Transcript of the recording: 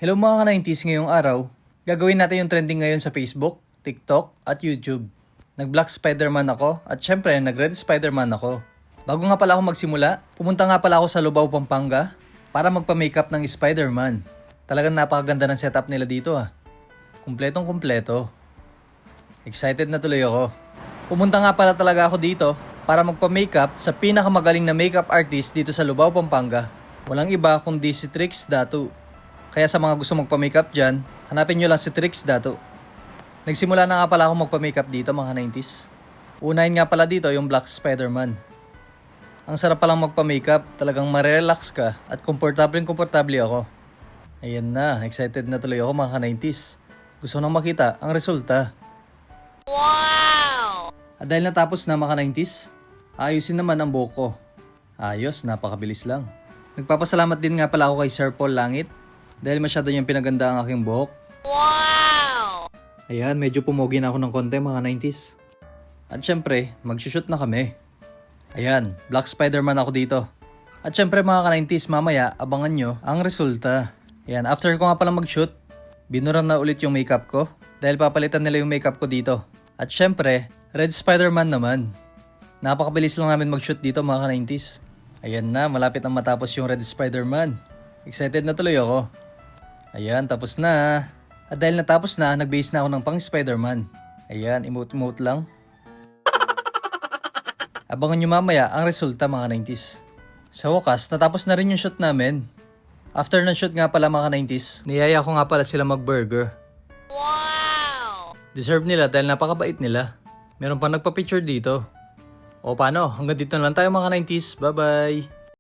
Hello mga ka-90s, ngayong araw, gagawin natin yung trending ngayon sa Facebook, TikTok, at YouTube. Nag-Black Spider-Man ako at syempre nag-Red Spider-Man ako. Bago nga pala ako magsimula, pumunta nga pala ako sa Lubao, Pampanga para magpa-makeup ng Spider-Man. Talagang napakaganda ng setup nila dito ah. Kumpletong kumpleto. Excited na tuloy ako. Pumunta nga pala talaga ako dito para magpa-makeup sa pinakamagaling na makeup artist dito sa Lubao, Pampanga. Walang iba kundi si Trix Datu. Kaya sa mga gusto magpa-makeup dyan, hanapin nyo lang si Trix Datu. Nagsimula na nga pala ako magpa-makeup dito mga 90s. Unahin nga pala dito yung Black Spider-Man. Ang sarap palang magpa-makeup, talagang marelax ka at komportable ako. Ayan na, excited na tuloy ako mga 90s. Gusto nang makita ang resulta. Wow! At dahil natapos na mga 90s, ayusin naman ang buhok ko. Ayos, napakabilis lang. Nagpapasalamat din nga pala ako kay Sir Paul Langit dahil masyado niyang pinaganda ang aking buhok. Wow! Ayan, medyo pumogi na ako ng konti mga 90s. At syempre, mag-shoot na kami. Ayan, Black Spider-Man ako dito. At syempre mga ka-90s, mamaya abangan nyo ang resulta. Ayan, after ko nga palang mag-shoot, binuran na ulit yung makeup ko dahil papalitan nila yung makeup ko dito. At syempre, Red Spider-Man naman. Napakabilis lang namin mag-shoot dito mga ka-90s. Ayan na, malapit na matapos yung Red Spider-Man. Excited na tuloy ako. Ayan, tapos na. At dahil natapos na, nag-base na ako ng pang Spider-Man. Ayan, emote-emote lang. Abangan nyo mamaya ang resulta mga 90s. Sa wakas, natapos na rin yung shoot namin. After ng shoot nga pala mga 90s, niyaya ko nga pala sila mag-burger. Wow! Deserve nila dahil napakabait nila. Meron pa nagpa-picture dito. O paano, hanggang dito na lang tayo mga 90s. Bye-bye!